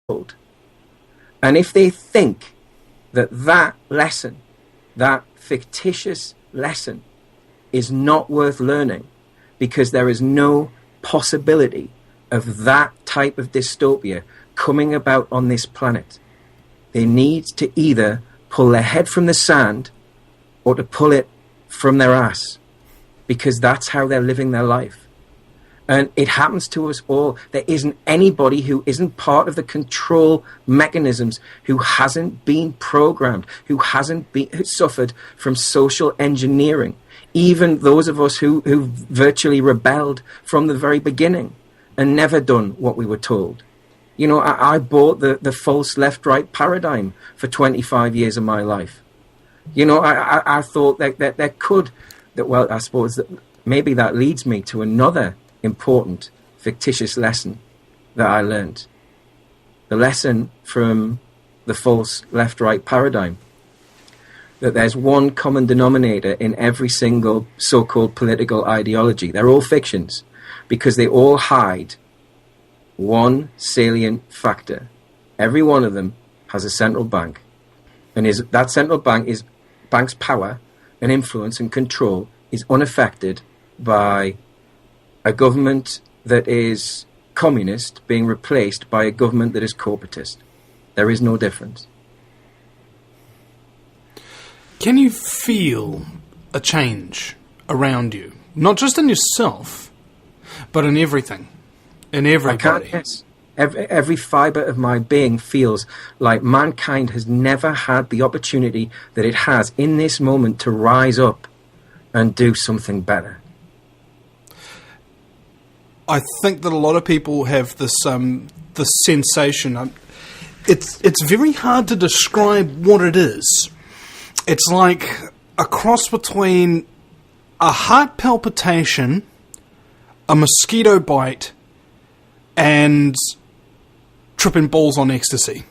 told. And if they think that that lesson, that fictitious lesson, is not worth learning because there is no possibility of that type of dystopia coming about on this planet, they need to either pull their head from the sand or to pull it from their ass, because that's how they're living their life. And it happens to us all. There isn't anybody who isn't part of the control mechanisms who hasn't been programmed, who hasn't been suffered from social engineering. Even those of us who virtually rebelled from the very beginning and never done what we were told. You know, I bought the false left-right paradigm for 25 years of my life. You know, I thought that there could, well, I suppose that maybe that leads me to another important fictitious lesson that I learned. The lesson from the false left-right paradigm. That there's one common denominator in every single so-called political ideology. They're all fictions because they all hide one salient factor. Every one of them has a central bank. And that central bank's power and influence and control is unaffected by a government that is communist being replaced by a government that is corporatist. There is no difference. Can you feel a change around you? Not just in yourself, but in everything, in everybody. I can, yes. Every fibre of my being feels like mankind has never had the opportunity that it has in this moment to rise up and do something better. I think that a lot of people have this sensation. It's very hard to describe what it is. It's like a cross between a heart palpitation, a mosquito bite, and tripping balls on ecstasy.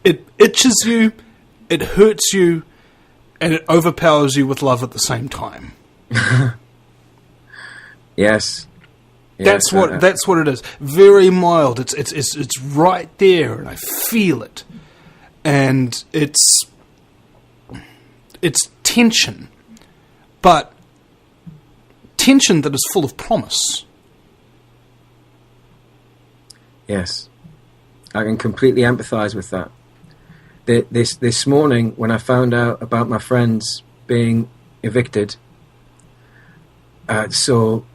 It itches you, it hurts you, and it overpowers you with love at the same time. Yes. That's what it is. Very mild. It's right there, and I feel it. And it's tension, but tension that is full of promise. Yes, I can completely empathise with that. This morning, when I found out about my friends being evicted, so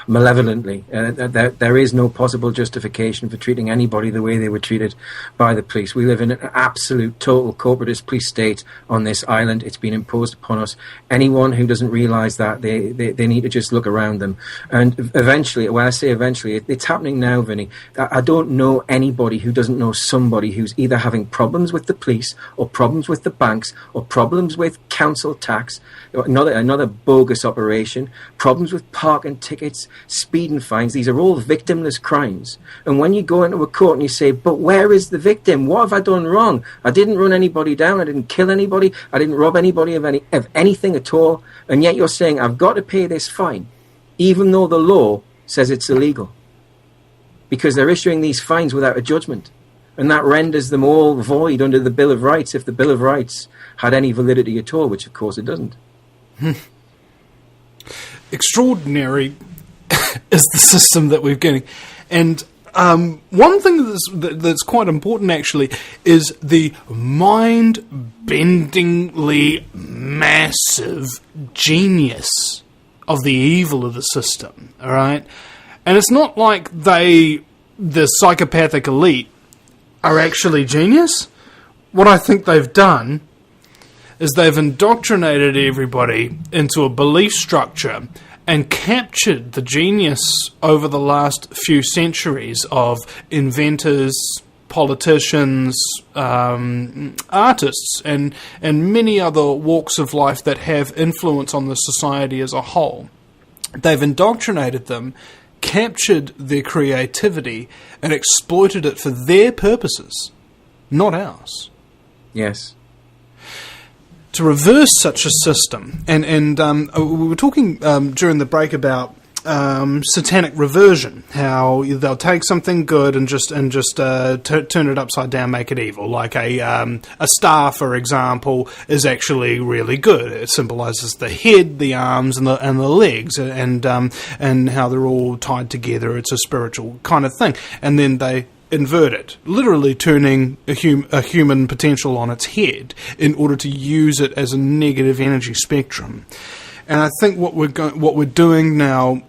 malevolently, there is no possible justification for treating anybody the way they were treated by the police. We live in an absolute, total corporatist police state on this island. It's been imposed upon us. Anyone who doesn't realise that, they need to just look around them. And eventually, when I say eventually, it's happening now, Vinny. I don't know anybody who doesn't know somebody who's either having problems with the police or problems with the banks or problems with council tax, another bogus operation, problems with parking tickets, speeding fines. These are all victimless crimes. And when you go into a court and you say, but where is the victim? What have I done wrong? I didn't run anybody down. I didn't kill anybody. I didn't rob anybody of anything at all. And yet you're saying, I've got to pay this fine, even though the law says it's illegal. Because they're issuing these fines without a judgment. And that renders them all void under the Bill of Rights, if the Bill of Rights had any validity at all, which of course it doesn't. Extraordinary is the system that we're getting. And one thing that's quite important, actually, is the mind-bendingly massive genius of the evil of the system, all right? And it's not like the psychopathic elite, are actually genius. What I think they've done is they've indoctrinated everybody into a belief structure and captured the genius over the last few centuries of inventors, politicians, artists, and many other walks of life that have influence on the society as a whole. They've indoctrinated them, captured their creativity, and exploited it for their purposes, not ours. Yes. To reverse such a system, and we were talking during the break about satanic reversion, how they'll take something good and just turn it upside down, make it evil. Like a star, for example, is actually really good. It symbolises the head, the arms, and the legs, and how they're all tied together. It's a spiritual kind of thing, and then they invert it, literally turning a human potential on its head in order to use it as a negative energy spectrum. And I think what we're doing now,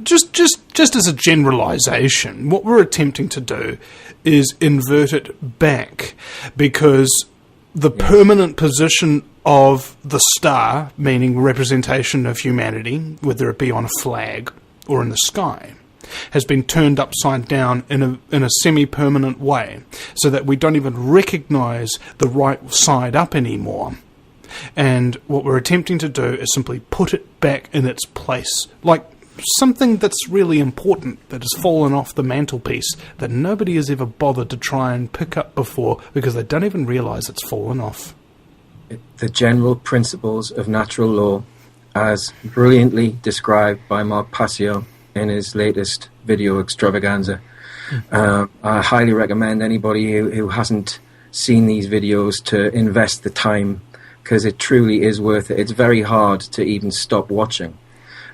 just as a generalisation, what we're attempting to do is invert it back, because the permanent position of the star, meaning representation of humanity, whether it be on a flag or in the sky, has been turned upside down in a semi-permanent way, so that we don't even recognise the right side up anymore. And what we're attempting to do is simply put it back in its place, like something that's really important that has fallen off the mantelpiece that nobody has ever bothered to try and pick up before, because they don't even realise it's fallen off. The general principles of natural law, as brilliantly described by Mark Passio in his latest video extravaganza. I highly recommend anybody who hasn't seen these videos to invest the time, because it truly is worth it. It's very hard to even stop watching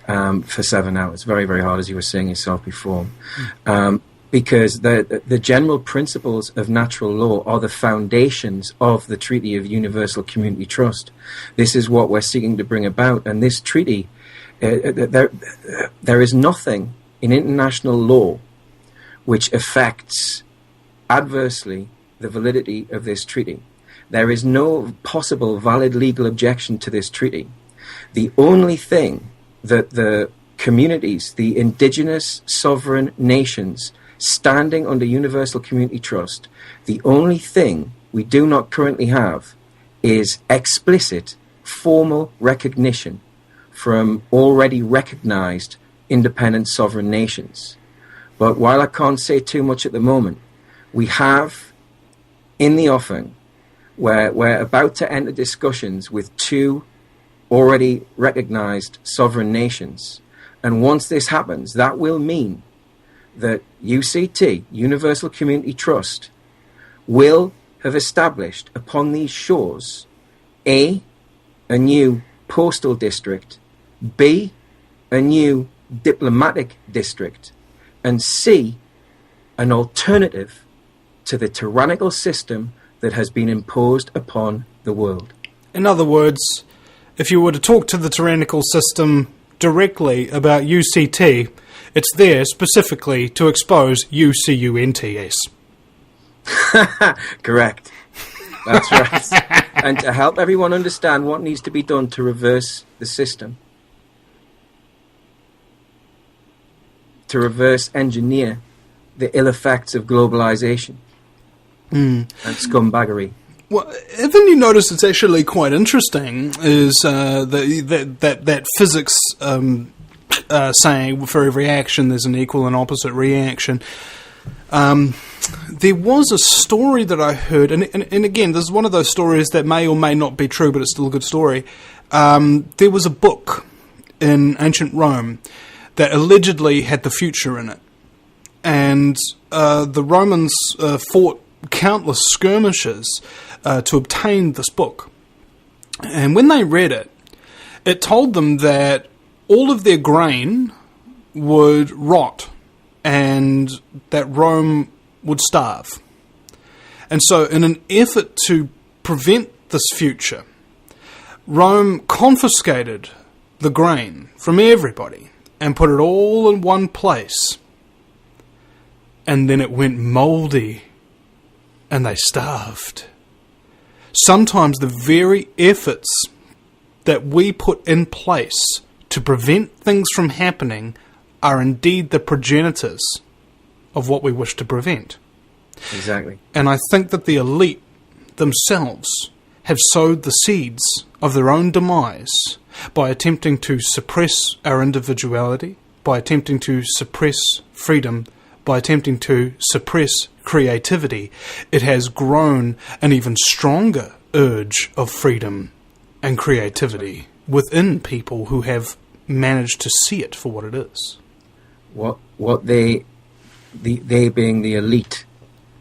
for 7 hours. Very, very hard, as you were saying yourself before. Because the general principles of natural law are the foundations of the Treaty of Universal Community Trust. This is what we're seeking to bring about. And this treaty, there is nothing in international law which affects adversely the validity of this treaty. There is no possible valid legal objection to this treaty. The only thing that the communities, the indigenous sovereign nations standing under Universal Community Trust, the only thing we do not currently have is explicit formal recognition from already recognized independent sovereign nations. But while I can't say too much at the moment, we have in the offing, where we're about to enter discussions with 2 already recognized sovereign nations. And once this happens, that will mean that UCT, Universal Community Trust, will have established upon these shores A, a new postal district, B, a new diplomatic district, and C, an alternative to the tyrannical system that has been imposed upon the world. In other words, if you were to talk to the tyrannical system directly about UCT, it's there specifically to expose UCUNTS. Correct. That's right. And to help everyone understand what needs to be done to reverse the system, to reverse engineer the ill effects of globalization and scumbaggery. Well, then you notice it's actually quite interesting is that physics saying for every action there's an equal and opposite reaction. There was a story that I heard, and again, this is one of those stories that may or may not be true, but it's still a good story. There was a book in ancient Rome that allegedly had the future in it. And the Romans fought countless skirmishes to obtain this book. And when they read it, it told them that all of their grain would rot and that Rome would starve. And so in an effort to prevent this future, Rome confiscated the grain from everybody and put it all in one place. And then it went mouldy and they starved. Sometimes the very efforts that we put in place to prevent things from happening are indeed the progenitors of what we wish to prevent. Exactly. And I think that the elite themselves have sowed the seeds of their own demise by attempting to suppress our individuality, by attempting to suppress freedom, by attempting to suppress creativity. It has grown an even stronger urge of freedom and creativity within people who have manage to see it for what it is. What they being the elite,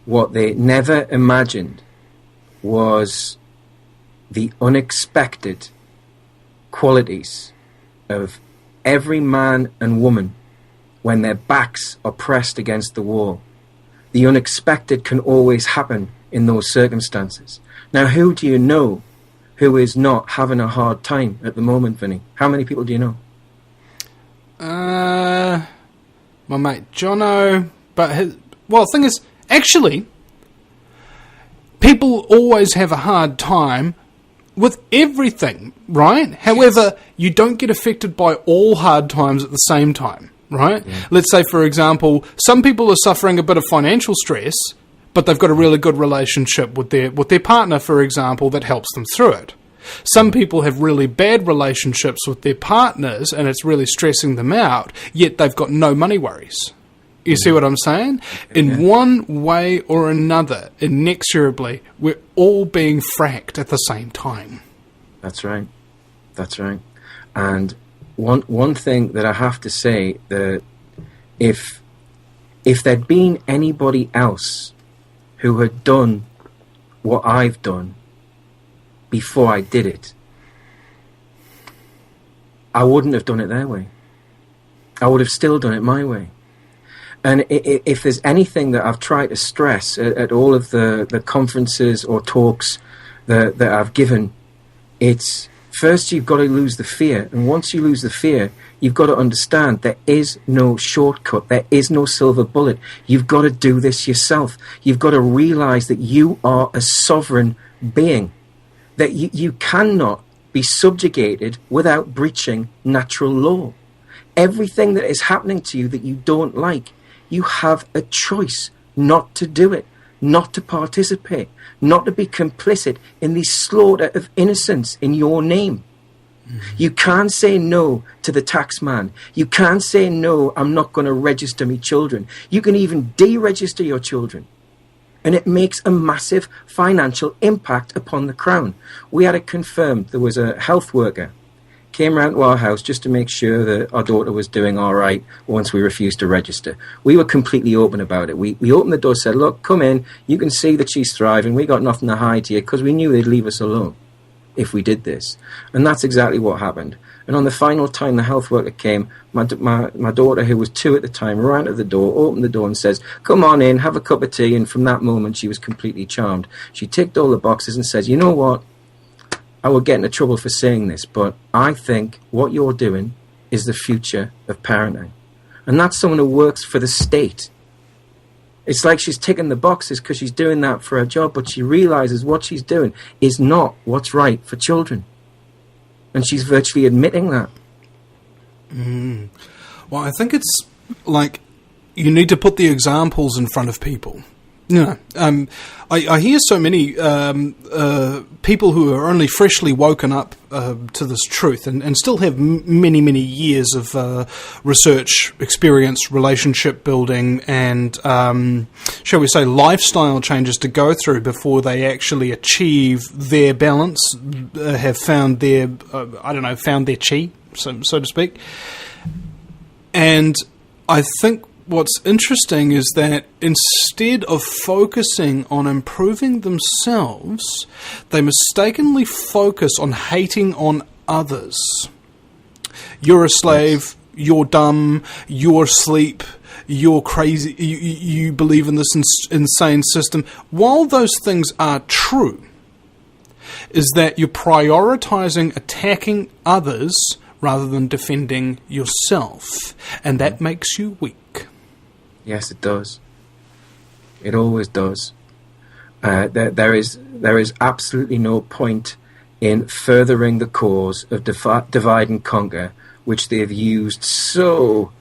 what they never imagined was the unexpected qualities of every man and woman when their backs are pressed against the wall. The unexpected can always happen in those circumstances. Now, who do you know who is not having a hard time at the moment, Vinny? How many people do you know? My mate Jono, but the thing is, actually, people always have a hard time with everything, right? However, you don't get affected by all hard times at the same time, right? Yeah. Let's say, for example, some people are suffering a bit of financial stress, but they've got a really good relationship with their partner, for example, that helps them through it. Some people have really bad relationships with their partners, and it's really stressing them out, yet they've got no money worries. You see what I'm saying? In one way or another, inexorably, we're all being fracked at the same time. That's right. That's right. And one thing that I have to say, that if there'd been anybody else who had done what I've done before I did it, I wouldn't have done it their way. I would have still done it my way. And if there's anything that I've tried to stress at all of the conferences or talks that I've given, it's first you've got to lose the fear. And once you lose the fear, you've got to understand there is no shortcut. There is no silver bullet. You've got to do this yourself. You've got to realize that you are a sovereign being, that you cannot be subjugated without breaching natural law. Everything that is happening to you that you don't like, you have a choice not to do it, not to participate, not to be complicit in the slaughter of innocence in your name. Mm-hmm. You can't say no to the tax man. You can't say no, I'm not going to register my children. You can even deregister your children. And it makes a massive financial impact upon the Crown. We had it confirmed. There was a health worker came round to our house just to make sure that our daughter was doing all right once we refused to register. We were completely open about it. We opened the door, said, look, come in. You can see that she's thriving. We got nothing to hide here, because we knew they'd leave us alone if we did this. And that's exactly what happened. And on the final time the health worker came, my daughter, who was 2 at the time, ran to the door, opened the door and says, come on in, have a cup of tea. And from that moment, she was completely charmed. She ticked all the boxes and says, you know what? I will get into trouble for saying this, but I think what you're doing is the future of parenting. And that's someone who works for the state. It's like she's ticking the boxes because she's doing that for her job, but she realizes what she's doing is not what's right for children. And she's virtually admitting that. Well, I think it's like you need to put the examples in front of people. You know, I hear so many people who are only freshly woken up to this truth and still have many, many years of research, experience, relationship building, and, shall we say, lifestyle changes to go through before they actually achieve their balance, have found their, found their chi, so to speak. And I think what's interesting is that instead of focusing on improving themselves, they mistakenly focus on hating on others. You're a slave, you're dumb, you're asleep, you're crazy, you believe in this insane system. While those things are true, is that you're prioritizing attacking others rather than defending yourself, and that makes you weak. Yes, it does. It always does. There is absolutely no point in furthering the cause of divide and conquer, which they've used so